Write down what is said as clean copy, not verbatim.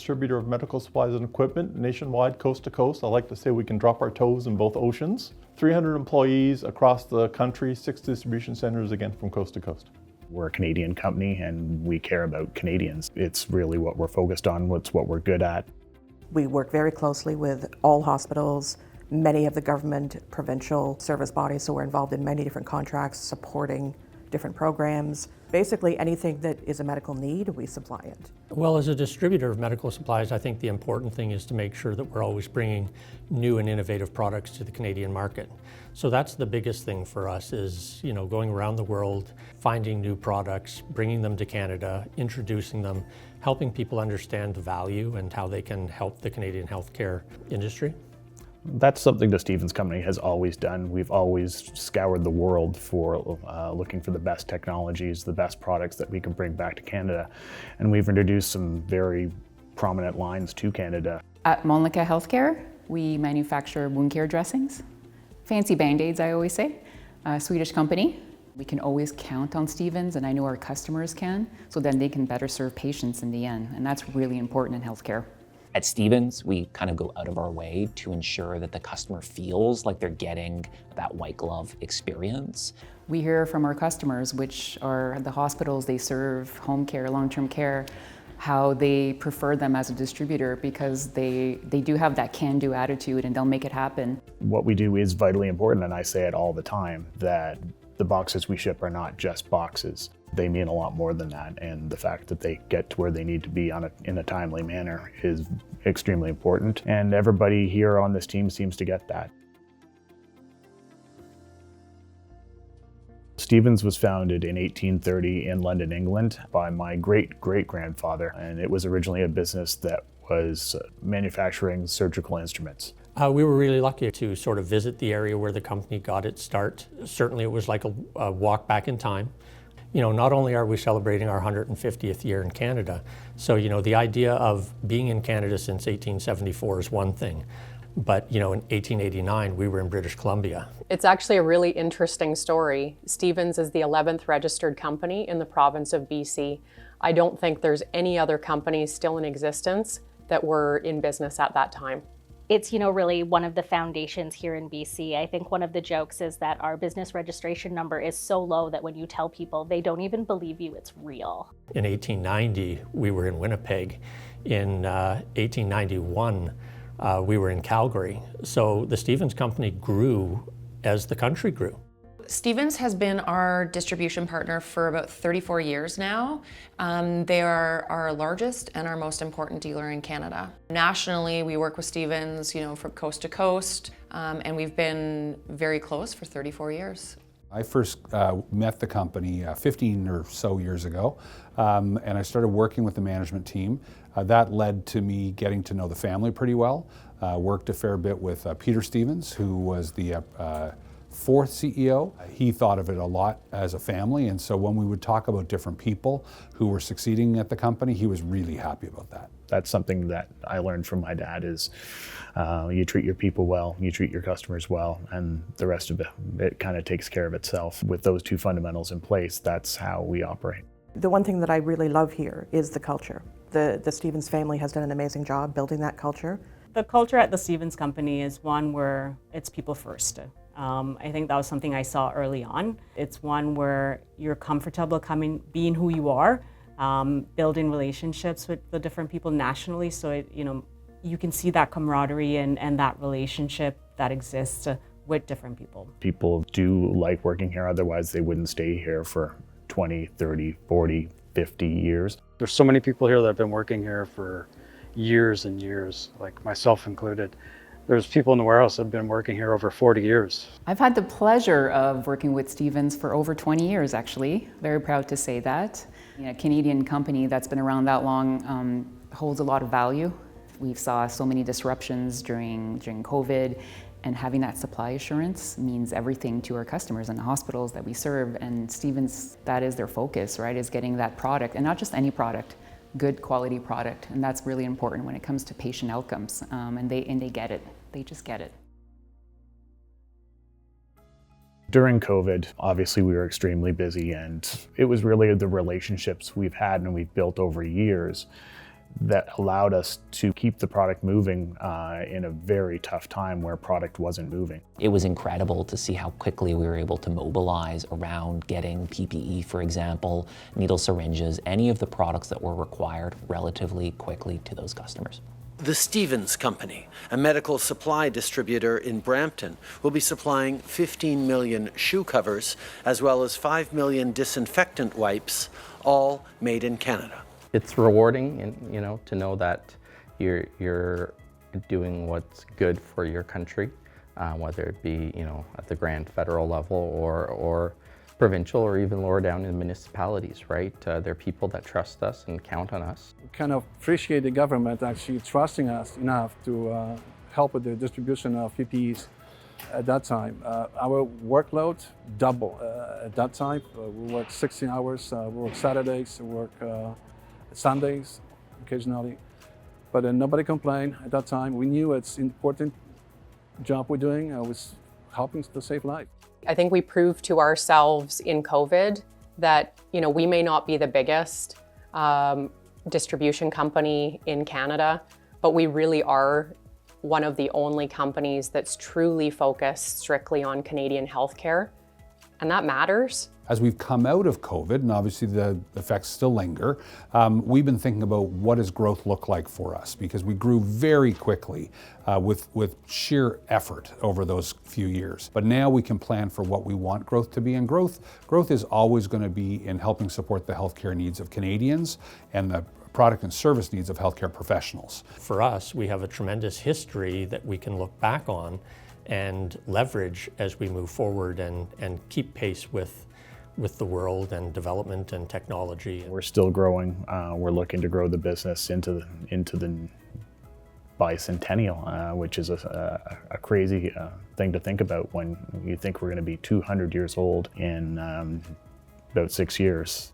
distributor of medical supplies and equipment nationwide, coast to coast. I like to say we can drop our toes in both oceans. 300 employees across the country, 6 distribution centers, again, from coast to coast. We're a Canadian company and we care about Canadians. It's really what we're focused on, what's what we're good at. We work very closely with all hospitals, many of the government, provincial service bodies, so we're involved in many different contracts supporting different programs. Basically anything that is a medical need, we supply it. Well, as a distributor of medical supplies, I think the important thing is to make sure that we're always bringing new and innovative products to the Canadian market. So that's the biggest thing for us is, going around the world, finding new products, bringing them to Canada, introducing them, helping people understand the value and how they can help the Canadian healthcare industry. That's something the Stevens Company has always done. We've always scoured the world for looking for the best technologies, the best products that we can bring back to Canada. And we've introduced some very prominent lines to Canada. At Mölnlycke Healthcare, we manufacture wound care dressings. Fancy Band-Aids, I always say. A Swedish company. We can always count on Stevens, and I know our customers can, so then they can better serve patients in the end. And that's really important in healthcare. At Stevens, we kind of go out of our way to ensure that the customer feels like they're getting that white glove experience. We hear from our customers, which are the hospitals they serve, home care, long-term care, how they prefer them as a distributor because they do have that can-do attitude and they'll make it happen. What we do is vitally important, and I say it all the time, that the boxes we ship are not just boxes. They mean a lot more than that, and the fact that they get to where they need to be in a timely manner is extremely important, and everybody here on this team seems to get that. Stevens was founded in 1830 in London, England by my great-great-grandfather, and it was originally a business that was manufacturing surgical instruments. We were really lucky to sort of visit the area where the company got its start. Certainly it was like a walk back in time. Not only are we celebrating our 150th year in Canada, so the idea of being in Canada since 1874 is one thing, but in 1889 we were in British Columbia. It's actually a really interesting story. Stevens is the 11th registered company in the province of BC. I don't think there's any other companies still in existence that were in business at that time. It's, really one of the foundations here in BC. I think one of the jokes is that our business registration number is so low that when you tell people, they don't even believe you it's real. In 1890, we were in Winnipeg. In 1891, we were in Calgary. So the Stevens Company grew as the country grew. Stevens has been our distribution partner for about 34 years now. They are our largest and our most important dealer in Canada. Nationally, we work with Stevens, from coast to coast, and we've been very close for 34 years. I first met the company 15 or so years ago, and I started working with the management team. That led to me getting to know the family pretty well. Worked a fair bit with Peter Stevens, who was the fourth CEO. He thought of it a lot as a family, and so when we would talk about different people who were succeeding at the company, he was really happy about that. That's something that I learned from my dad is you treat your people well, you treat your customers well, and the rest of it kind of takes care of itself. With those two fundamentals in place, that's how we operate. The one thing that I really love here is the culture. The Stevens family has done an amazing job building that culture. The culture at the Stevens Company is one where it's people first. I think that was something I saw early on. It's one where you're comfortable being who you are, building relationships with the different people nationally, so you can see that camaraderie and that relationship that exists with different people. People do like working here, otherwise they wouldn't stay here for 20, 30, 40, 50 years. There's so many people here that have been working here for years and years, like myself included. There's people in the warehouse that have been working here over 40 years. I've had the pleasure of working with Stevens for over 20 years, actually. Very proud to say that. A Canadian company that's been around that long holds a lot of value. We saw so many disruptions during COVID, and having that supply assurance means everything to our customers and the hospitals that we serve. And Stevens, that is their focus, right, is getting that product, and not just any product, good quality product, and that's really important when it comes to patient outcomes, and they get it. They just get it. During COVID, obviously we were extremely busy, and it was really the relationships we've had and we've built over years that allowed us to keep the product moving in a very tough time where product wasn't moving. It was incredible to see how quickly we were able to mobilize around getting PPE, for example, needle syringes, any of the products that were required relatively quickly to those customers. The Stevens Company, a medical supply distributor in Brampton, will be supplying 15 million shoe covers as well as 5 million disinfectant wipes, all made in Canada. It's rewarding, to know that you're doing what's good for your country, whether it be, at the grand federal level or provincial or even lower down in municipalities, right? They're people that trust us and count on us. We kind of appreciate the government actually trusting us enough to help with the distribution of PPEs at that time. Our workload doubled at that time. We work 16 hours, we work Saturdays, we work Sundays occasionally, but nobody complained at that time. We knew it's an important job we're doing. It was helping to save lives. I think we proved to ourselves in COVID that, we may not be the biggest distribution company in Canada, but we really are one of the only companies that's truly focused strictly on Canadian healthcare, and that matters. As we've come out of COVID, and obviously the effects still linger, we've been thinking about what does growth look like for us, because we grew very quickly with sheer effort over those few years. But now we can plan for what we want growth to be, and growth is always going to be in helping support the healthcare needs of Canadians and the product and service needs of healthcare professionals. For us, we have a tremendous history that we can look back on and leverage as we move forward and keep pace with the world and development and technology. We're still growing. We're looking to grow the business into the bicentennial, which is a crazy thing to think about when you think we're going to be 200 years old in about 6 years.